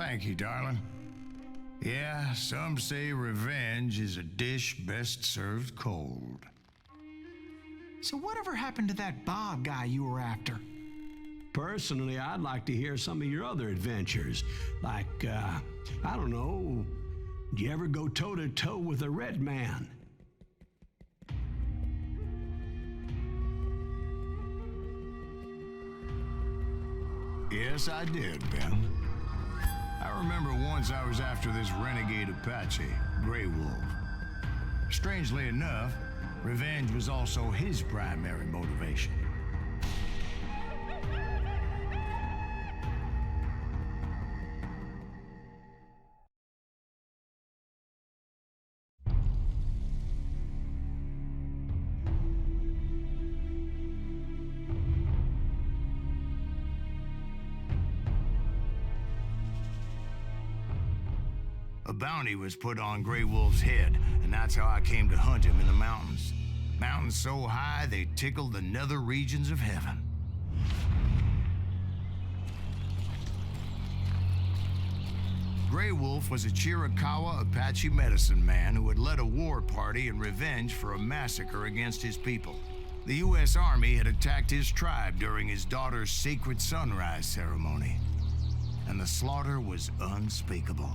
Thank you, darling. Yeah, some say revenge is a dish best served cold. So whatever happened to that Bob guy you were after? Personally, I'd like to hear some of your other adventures. Like, I don't know, did you ever go toe-to-toe with a red man? Yes, I did, Ben. I remember once I was after this renegade Apache, Grey Wolf. Strangely enough, revenge was also his primary motivation. A bounty was put on Grey Wolf's head, and that's how I came to hunt him in the mountains. Mountains so high they tickled the nether regions of heaven. Grey Wolf was a Chiricahua Apache medicine man who had led a war party in revenge for a massacre against his people. The U.S. Army had attacked his tribe during his daughter's sacred sunrise ceremony, and the slaughter was unspeakable.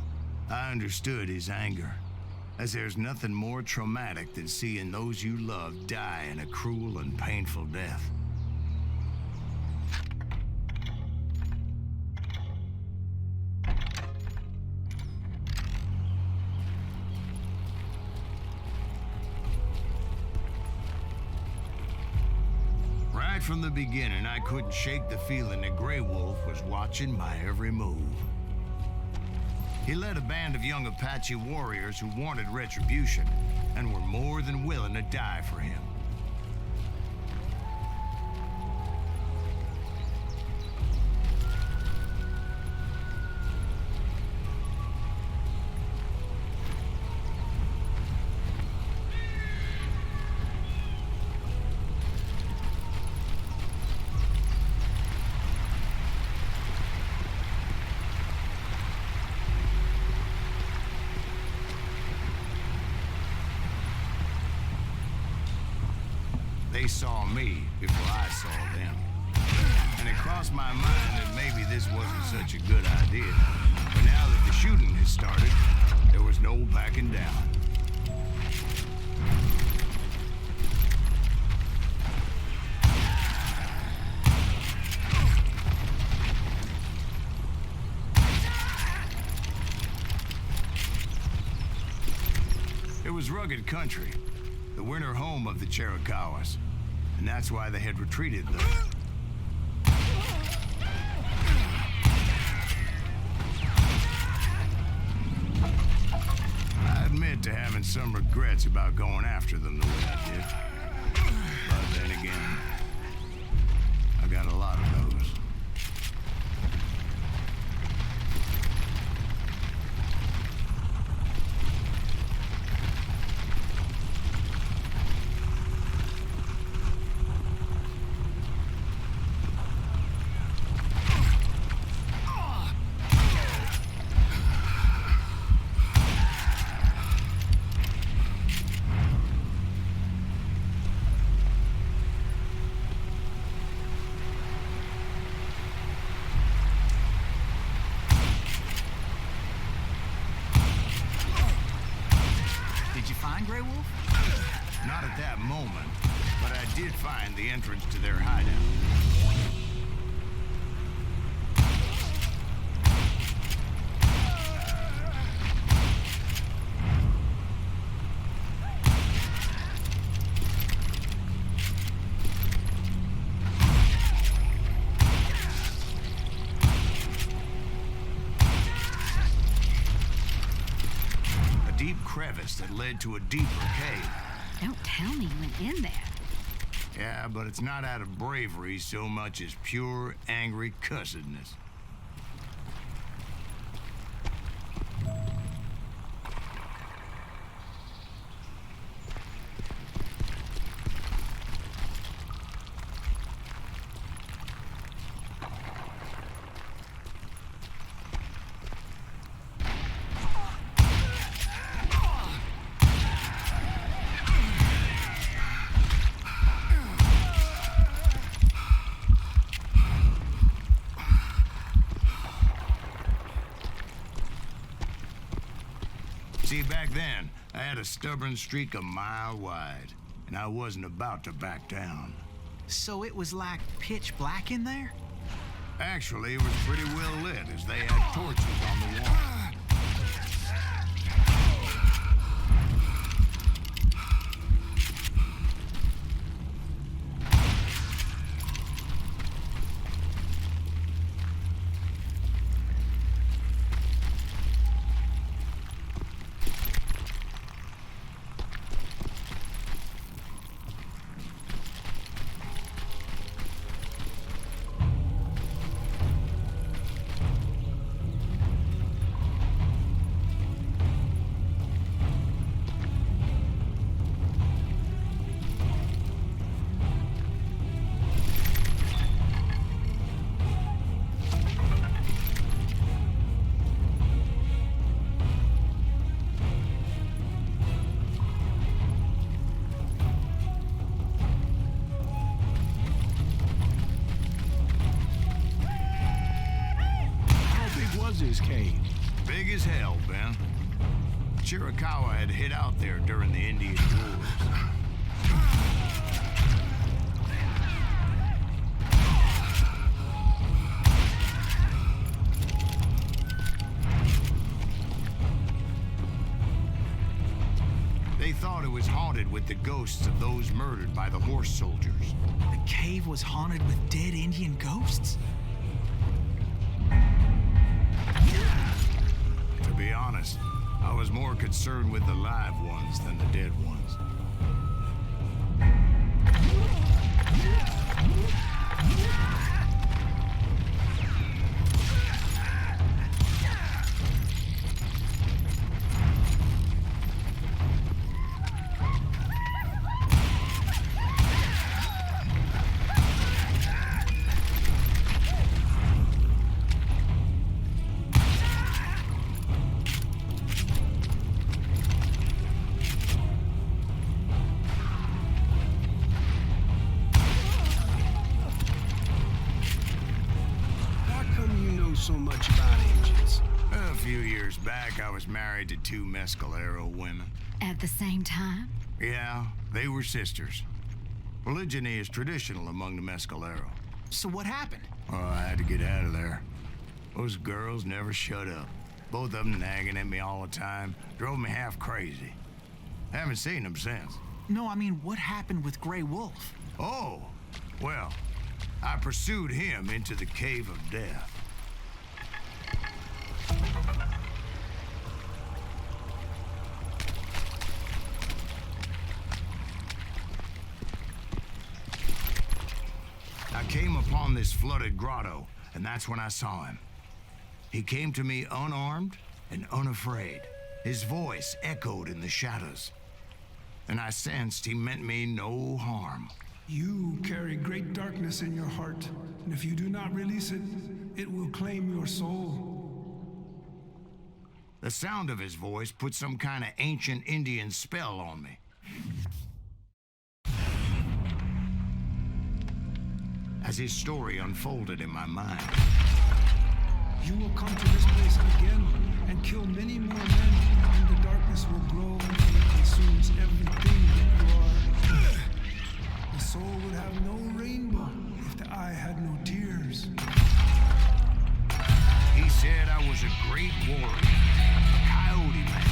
I understood his anger, as there's nothing more traumatic than seeing those you love die in a cruel and painful death. Right from the beginning, I couldn't shake the feeling that Grey Wolf was watching my every move. He led a band of young Apache warriors who wanted retribution and were more than willing to die for him. They saw me before I saw them. And it crossed my mind that maybe this wasn't such a good idea. But now that the shooting had started, there was no backing down. It was rugged country, the winter home of the Chiricahuas. And that's why they had retreated there. I admit to having some regrets about going after them the way I did. But then again, I got a lot of those. Grey Wolf? Not at that moment, but I did find the entrance to their hideout. Crevice that led to a deeper cave. Don't tell me you went in there. Yeah, but it's not out of bravery so much as pure, angry cussedness. back then, I had a stubborn streak a mile wide, and I wasn't about to back down. So it was like pitch black in there? Actually, it was pretty well lit as they had torches on the wall. His cave. Big as hell, Ben. Chiricahua had hid out there during the Indian Wars. They thought it was haunted with the ghosts of those murdered by the horse soldiers. The cave was haunted with dead Indian ghosts? To be honest, I was more concerned with the live ones than the dead ones. So much about Indians. A few years back, I was married to two Mescalero women. At the same time? Yeah, they were sisters. Polygyny is traditional among the Mescalero. So what happened? Oh, I had to get out of there. Those girls never shut up. Both of them nagging at me all the time. Drove me half crazy. Haven't seen them since. No, I mean, what happened with Grey Wolf? Oh, well, I pursued him into the Cave of Death. I came upon this flooded grotto, and that's when I saw him. He came to me unarmed and unafraid. His voice echoed in the shadows, and I sensed he meant me no harm. You carry great darkness in your heart, and if you do not release it, it will claim your soul. The sound of his voice put some kind of ancient Indian spell on me. As his story unfolded in my mind, you will come to this place again and kill many more men, and the darkness will grow until it consumes everything that you are. The soul would have no rainbow if the eye had no tears. he said I was a great warrior, a coyote man,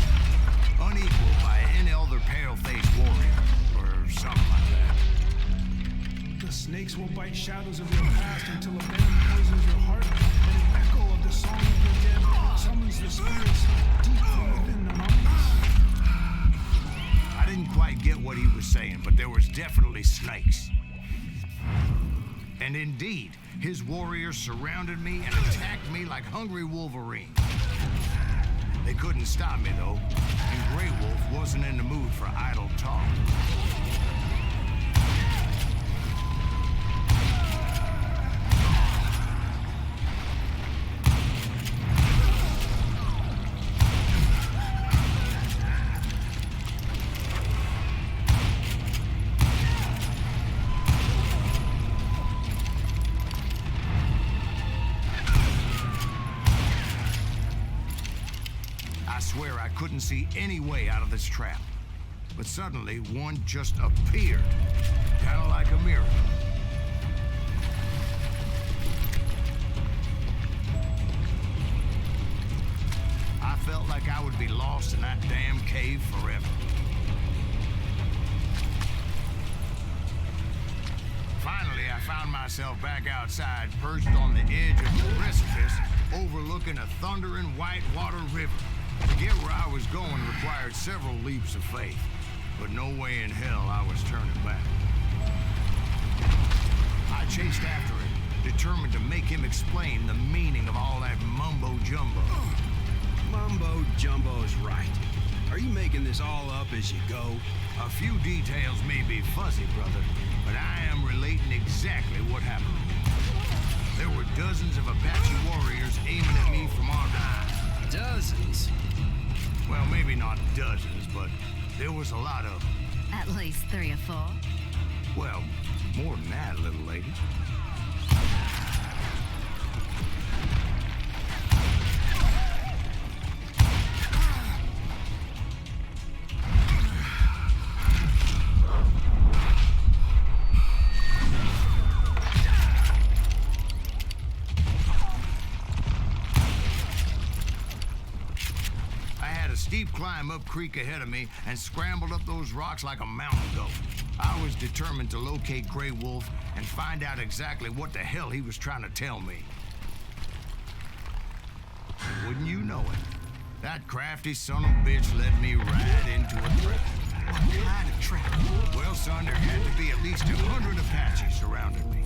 unequaled by any other pale-faced warrior, or something like that. The snakes will bite shadows of your past until a venom poisons your heart, and an echo of the song of your dead summons the spirits deep from within the mountains. I didn't quite get what he was saying, but there was definitely snakes. And indeed, his warriors surrounded me and attacked me like hungry wolverines. They couldn't stop me, though, and Grey Wolf wasn't in the mood for idle talk. couldn't see any way out of this trap. But suddenly, one just appeared, kind of like a miracle. I felt like I would be lost in that damn cave forever. Finally, I found myself back outside, perched on the edge of the precipice, overlooking a thundering whitewater river. To get where I was going required several leaps of faith, but no way in hell I was turning back. I chased after him, determined to make him explain the meaning of all that mumbo-jumbo. Mumbo-jumbo's right. Are you making this all up as you go? A few details may be fuzzy, brother, but I am relating exactly what happened. There were dozens of Apache warriors aiming at me from on high. Dozens? Well, maybe not dozens, but there was a lot of them. At least 3 or 4. Well, more than that, little lady. Steep climb up creek ahead of me and scrambled up those rocks like a mountain goat. I was determined to locate Grey Wolf and find out exactly what the hell he was trying to tell me. And wouldn't you know it, that crafty son of a bitch led me right into a trap. What kind of trap? Well, son, there had to be at least 100 Apaches surrounding me.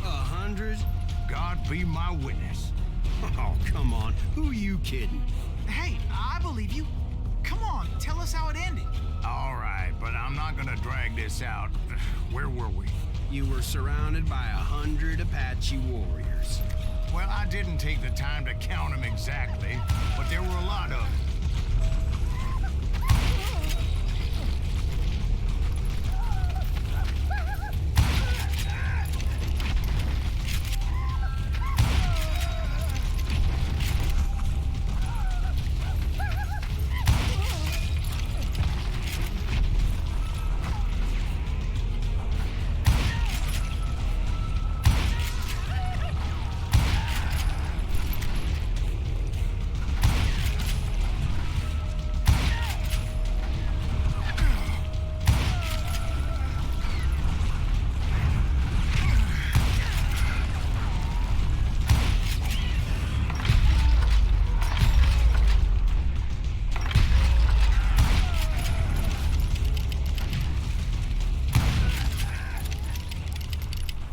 100? God be my witness. Oh, come on. Who are you kidding? Hey, I believe you. Come on, tell us how it ended. All right, but I'm not gonna drag this out. Where were we? You were surrounded by 100 Apache warriors. Well, I didn't take the time to count them exactly, but there were a lot of them.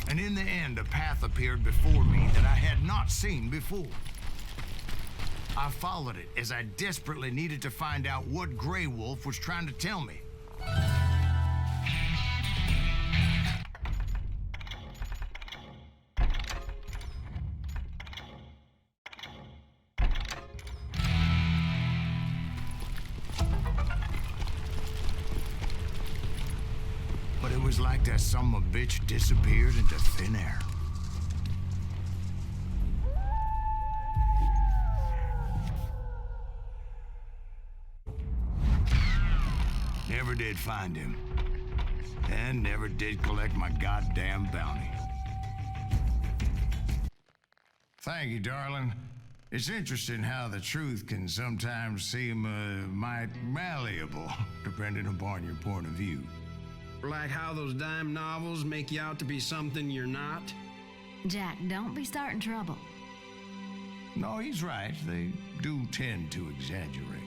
And in the end, a path appeared before me that I had not seen before. I followed it as I desperately needed to find out what Grey Wolf was trying to tell me. But it was like that son of a bitch disappeared into thin air. Never did find him. And never did collect my goddamn bounty. Thank you, darling. It's interesting how the truth can sometimes seem might malleable, depending upon your point of view. Like how those dime novels make you out to be something you're not? Jack, don't be starting trouble. No, he's right. They do tend to exaggerate.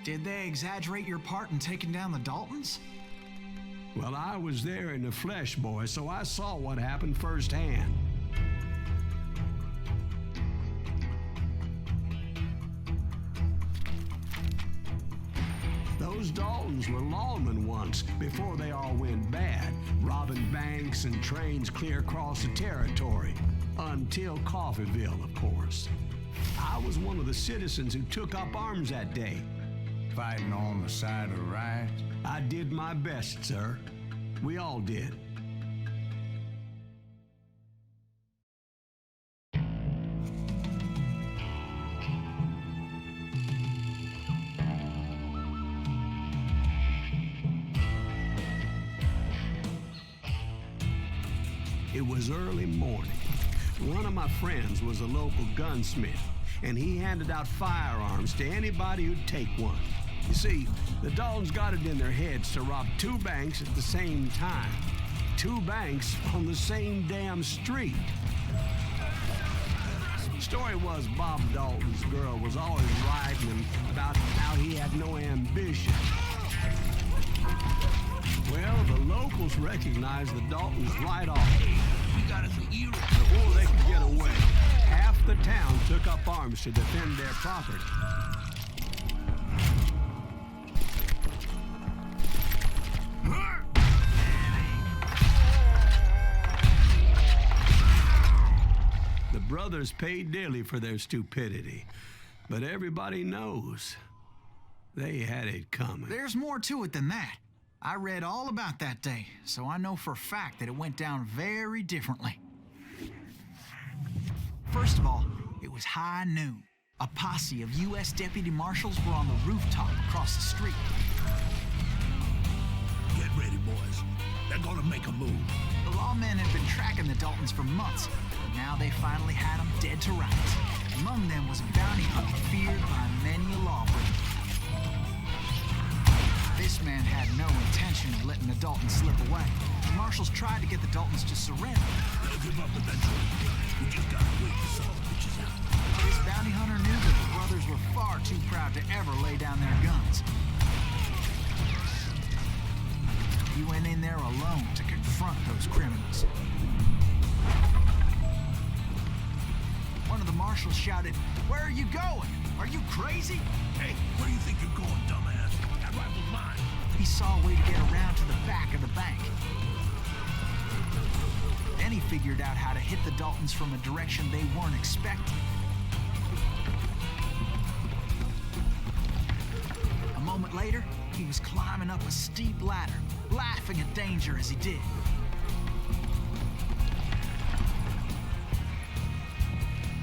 Did they exaggerate your part in taking down the Daltons? Well, I was there in the flesh, boy, so I saw what happened firsthand. Those Daltons were lawmen once, before they all went bad, robbing banks and trains clear across the territory. Until Coffeeville, of course. I was one of the citizens who took up arms that day. Fighting on the side of the right? I did my best, sir. We all did. It was early morning. One of my friends was a local gunsmith, and he handed out firearms to anybody who'd take one. You see, the Daltons got it in their heads to rob 2 banks at the same time. 2 banks on the same damn street. Story was Bob Dalton's girl was always writing him about how he had no ambition. Well, the locals recognized the Daltons right off. We got us a hero. Before they could get away, half the town took up arms to defend their property. The brothers paid dearly for their stupidity, but everybody knows they had it coming. There's more to it than that. I read all about that day, so I know for a fact that it went down very differently. First of all, it was high noon. A posse of U.S. deputy marshals were on the rooftop across the street. Get ready, boys. They're gonna make a move. The lawmen had been tracking the Daltons for months, but now they finally had them dead to rights. Among them was a bounty hunter feared by many a lawbreaker. This man had no intention of letting the Daltons slip away. The marshals tried to get the Daltons to surrender. They'll give up eventually. We just gotta wait to sort the bitches out. This bounty hunter knew that the brothers were far too proud to ever lay down their guns. He went in there alone to confront those criminals. One of the marshals shouted, "Where are you going? Are you crazy?" Hey, where do you think you're going, dumbass? That rifle's mine. He saw a way to get around to the back of the bank. Then he figured out how to hit the Daltons from a direction they weren't expecting. A moment later, he was climbing up a steep ladder, laughing at danger as he did.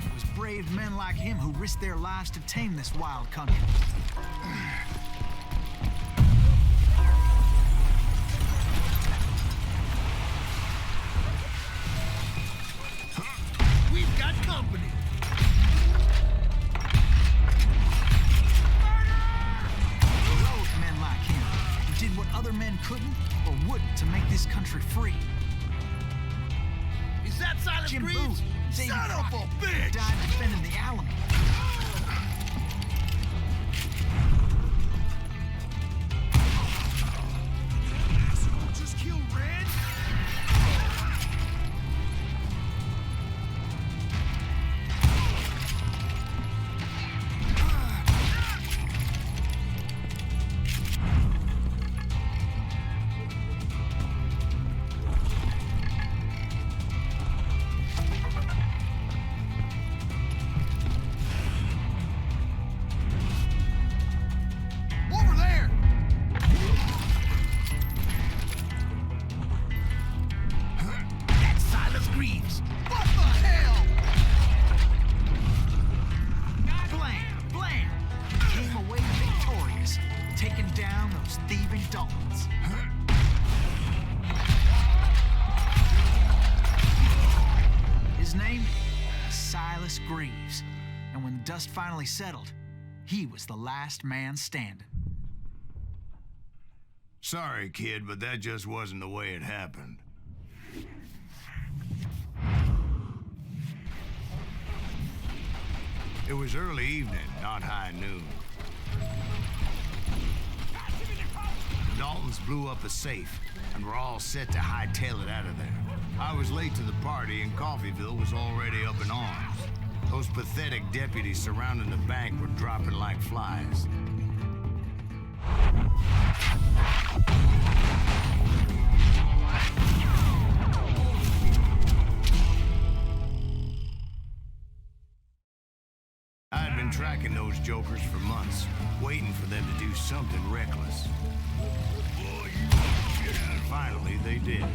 It was brave men like him who risked their lives to tame this wild country. We've got company. Heroic men like him who did what other men couldn't or wouldn't to make this country free. Is that Silent Jim Greaves? Booth, David Son of a Crockett, bitch! died defending the Alamo. Just kill Red? Over there! That's Silas Greaves. What the hell? Blam! Blam! He came away victorious, taking down those thieving Daltons. His name? Silas Greaves. And when the dust finally settled, he was the last man standing. Sorry, kid, but that just wasn't the way it happened. It was early evening, not high noon. The Daltons blew up a safe and were all set to hightail it out of there. I was late to the party and Coffeyville was already up in arms. Those pathetic deputies surrounding the bank were dropping like flies. I had been tracking those jokers for months, waiting for them to do something reckless. And finally, they did.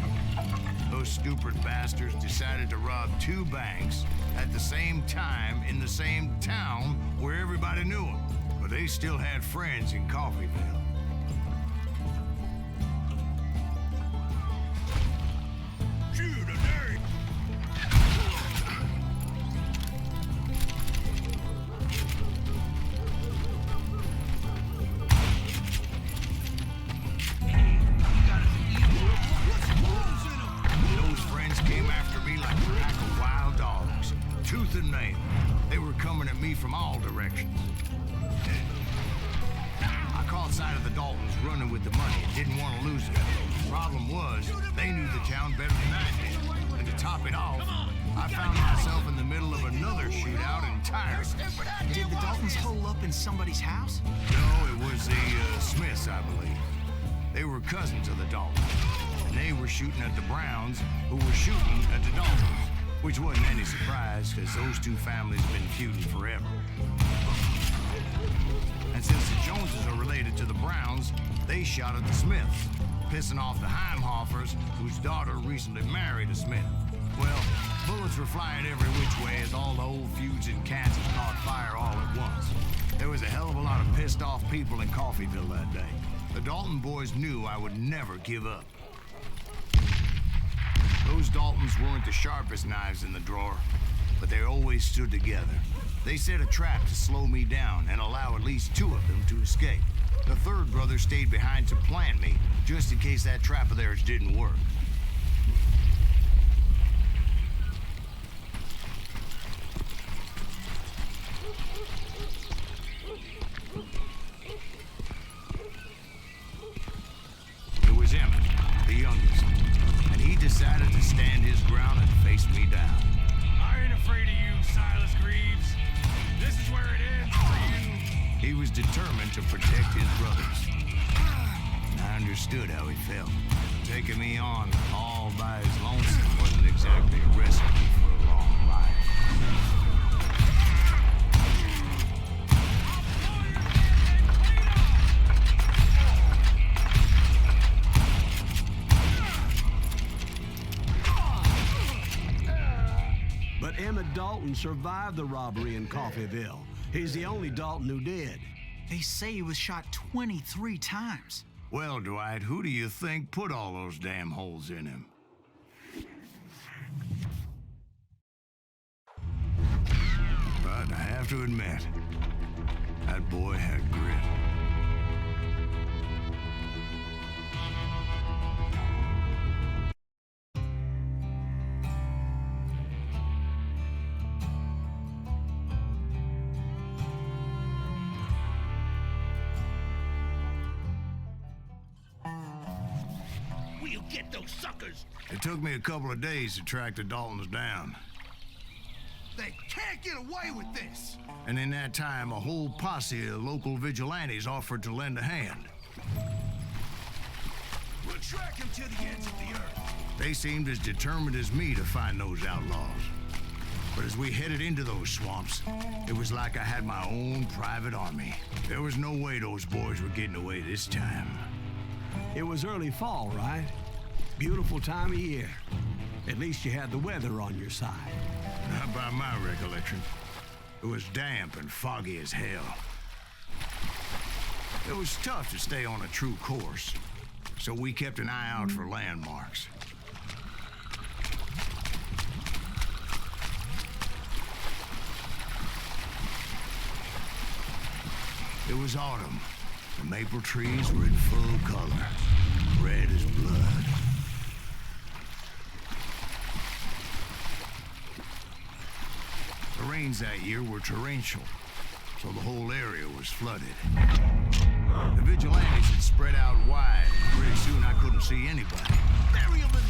Those stupid bastards decided to rob 2 banks at the same time in the same town where everybody knew them. But they still had friends in Coffeyville. Shoot, a nerd. Daltons running with the money and didn't want to lose it. Problem was, they knew the town better than I did. And to top it off, I found myself in the middle of another shootout entirely. Did the Daltons hole up in somebody's house? No, it was the Smiths, I believe. They were cousins of the Daltons. And they were shooting at the Browns, who were shooting at the Daltons. Which wasn't any surprise, because those two families have been feuding forever. And since the Joneses are related to the Browns, they shot at the Smiths, pissing off the Heimhoffers, whose daughter recently married a Smith. Well, bullets were flying every which way as all the old feuds in Kansas caught fire all at once. There was a hell of a lot of pissed off people in Coffeyville that day. The Dalton boys knew I would never give up. Those Daltons weren't the sharpest knives in the drawer, but they always stood together. They set a trap to slow me down and allow at least two of them to escape. The third brother stayed behind to plant me, just in case that trap of theirs didn't work. It was Emmett, the youngest, and he decided to stand his ground and face me down. I ain't afraid of you, Silas Greaves. This is where it ends for you. He was determined to protect his brothers. And I understood how he felt. Taking me on all by his lonesome wasn't exactly a recipe for a long life. But Emmett Dalton survived the robbery in Coffeyville. He's the only Dalton who did. They say he was shot 23 times. Well, Dwight, who do you think put all those damn holes in him? But I have to admit, that boy had grit. We'll get those suckers. It took me a couple of days to track the Daltons down. They can't get away with this. And in that time, a whole posse of local vigilantes offered to lend a hand. We'll track them to the ends of the earth. They seemed as determined as me to find those outlaws. But as we headed into those swamps, it was like I had my own private army. There was no way those boys were getting away this time. It was early fall, right? Beautiful time of year. At least you had the weather on your side. Not by my recollection. It was damp and foggy as hell. It was tough to stay on a true course, so we kept an eye out for landmarks. It was autumn. The maple trees were in full color, red as blood. The rains that year were torrential, so the whole area was flooded. The vigilantes had spread out wide. Pretty soon I couldn't see anybody. Bury them and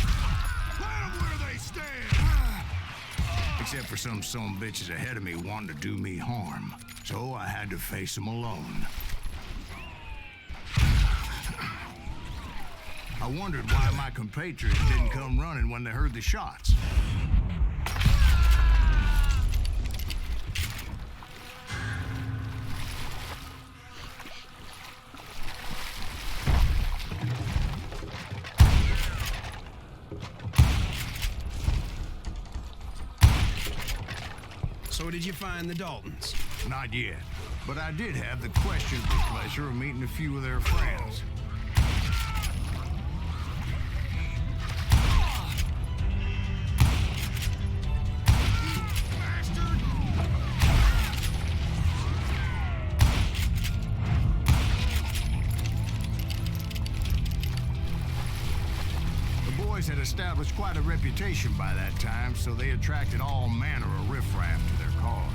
plant them where they stand. Except for some bitches ahead of me wanting to do me harm. So I had to face them alone. I wondered why my compatriots didn't come running when they heard the shots. So did you find the Daltons? Not yet, but I did have the questionable pleasure of meeting a few of their friends. Had established quite a reputation by that time, so they attracted all manner of riffraff to their cause.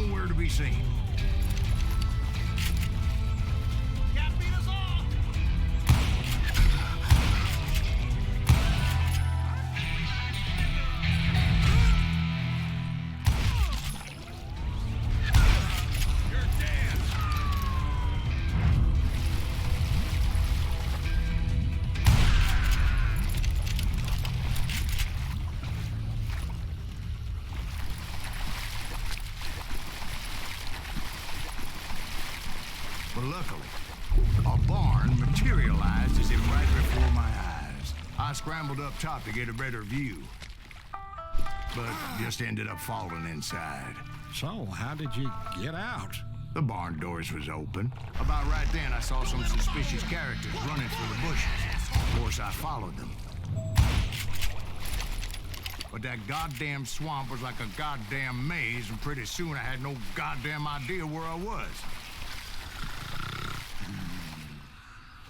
nowhere to be seen. Can't beat us all! You're dead! But luckily, a barn materialized as if right before my eyes. I scrambled up top to get a better view, but just ended up falling inside. So, how did you get out? The barn doors was open. About right then, I saw some suspicious characters running through the bushes. Of course, I followed them. But that goddamn swamp was like a goddamn maze, and pretty soon I had no goddamn idea where I was.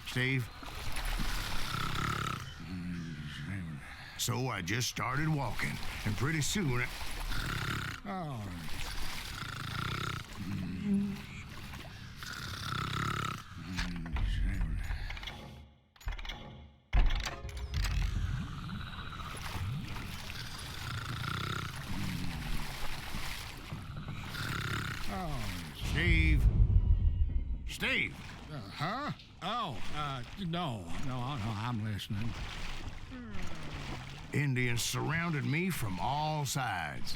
Steve? So I just started walking, and pretty soon... Oh. Steve? Steve! Huh? Oh, no, I'm listening. Indians surrounded me from all sides.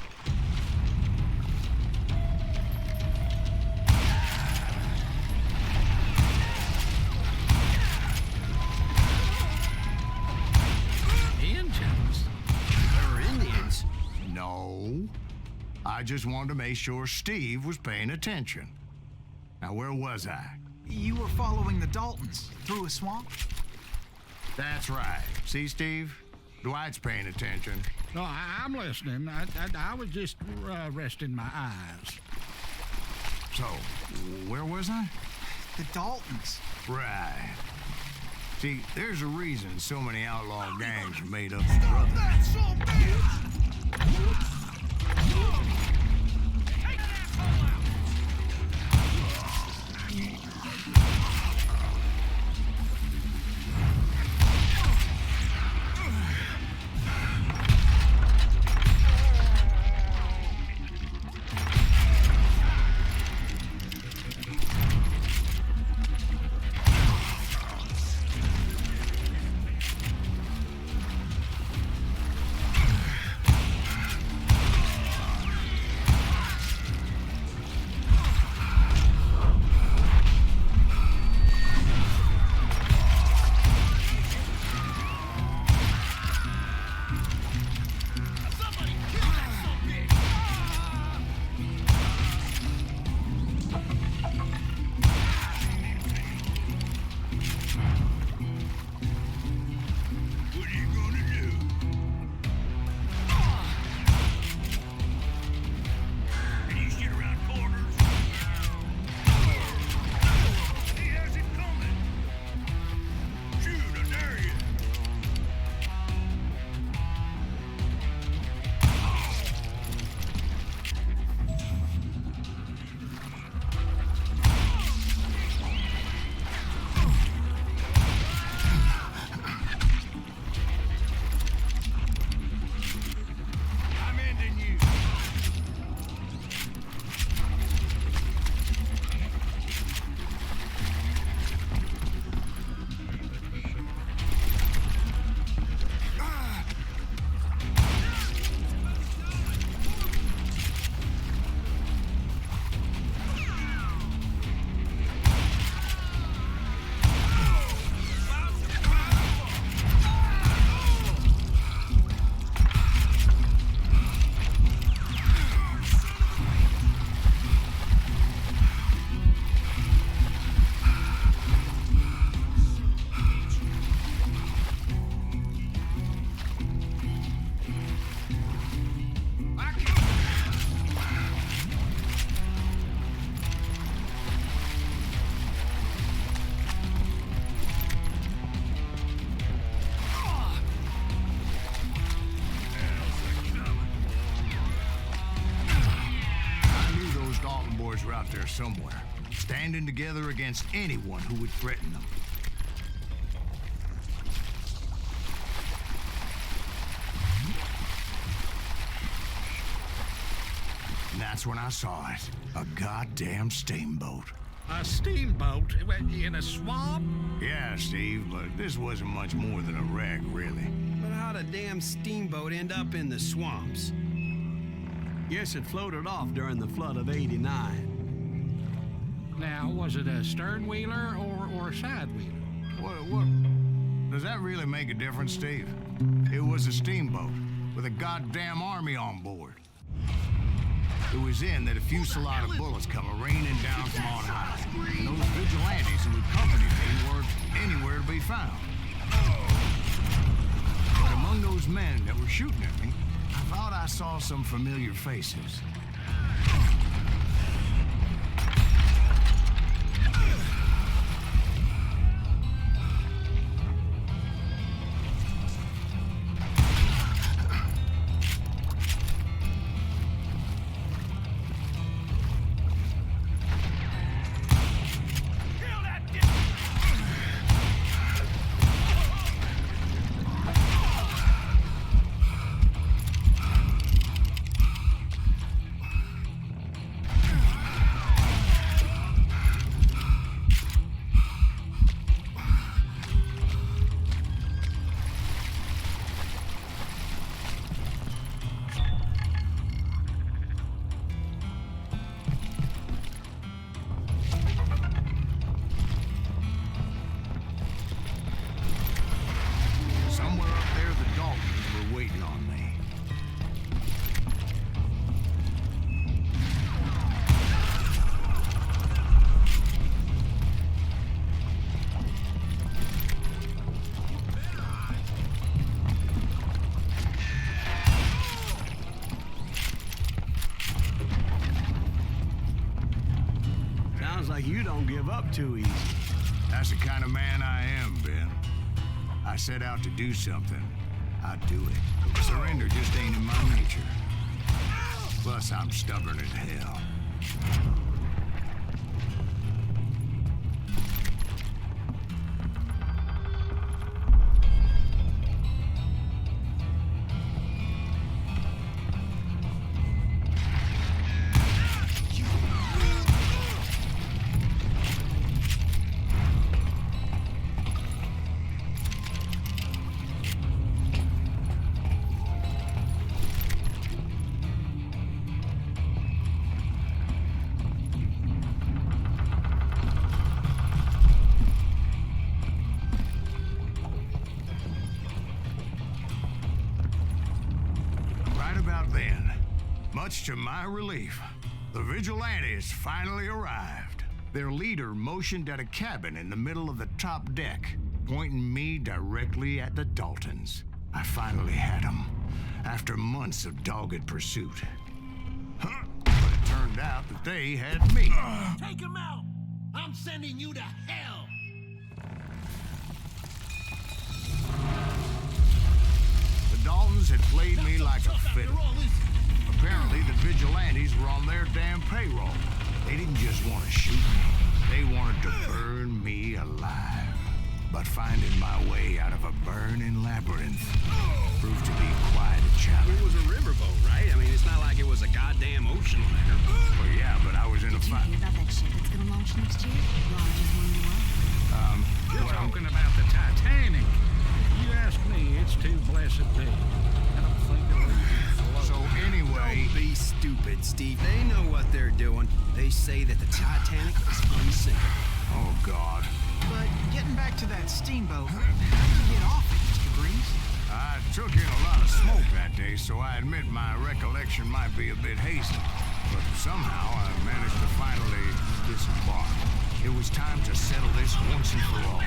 Indians? They're Indians? No. I just wanted to make sure Steve was paying attention. Now, where was I? You were following the Daltons through a swamp? That's right. See, Steve? Dwight's paying attention. No, I'm listening. I was just resting my eyes. So, where was I? The Daltons. Right. See, there's a reason so many outlaw gangs are made up of brothers. were out there somewhere, standing together against anyone who would threaten them. And that's when I saw it. A goddamn steamboat. A steamboat in a swamp? Yeah, Steve, but this wasn't much more than a wreck, really. But how'd a damn steamboat end up in the swamps? Guess it floated off during the flood of '89. Now, was it a stern wheeler or a side wheeler? What? Does that really make a difference, Steve? It was a steamboat with a goddamn army on board. It was then that a fusillade of bullets come raining down from on high. And those vigilantes who accompanied me weren't anywhere to be found. But among those men that were shooting at me, I thought I saw some familiar faces. You don't give up too easy. That's the kind of man I am, Ben. I set out to do something, I'd do it. Surrender just ain't in my nature. Plus, I'm stubborn as hell. Much to my relief, the vigilantes finally arrived. Their leader motioned at a cabin in the middle of the top deck, pointing me directly at the Daltons. I finally had them, after months of dogged pursuit. But it turned out that they had me. Take him out! I'm sending you to hell! The Daltons had played me like a fiddle. Apparently, the vigilantes were on their damn payroll. They didn't just want to shoot me. They wanted to burn me alive. But finding my way out of a burning labyrinth proved to be quite a challenge. It was a riverboat, right? I mean, it's not like it was a goddamn ocean liner. Well, yeah, but I was in a fight. Did you hear about that ship that's gonna launch next year? Ron just blew you up. You're talking about the Titanic. You ask me, it's too blessed be. I don't think it'll even float. So anyway... Don't be stupid, Steve. They know what they're doing. They say that the Titanic is unsinkable. Oh, God. But getting back to that steamboat, how did you get off it, Mr. Greaves? I took in a lot of smoke that day, so I admit my recollection might be a bit hazy. But somehow I managed to finally disembark. It was time to settle this once and for all.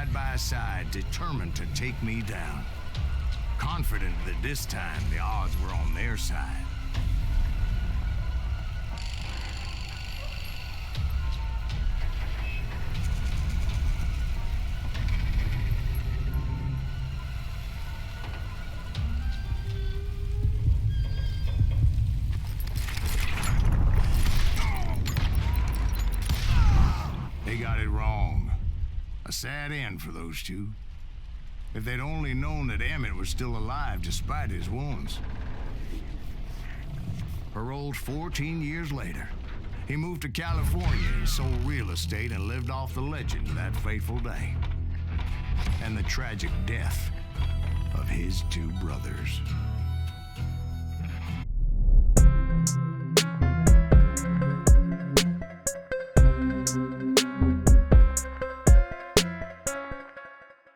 side by side, determined to take me down. Confident that this time the odds were on their side. They got it wrong. A sad end for those two. If they'd only known that Emmett was still alive despite his wounds. Paroled 14 years later, he moved to California and sold real estate and lived off the legend of that fateful day. And the tragic death of his two brothers.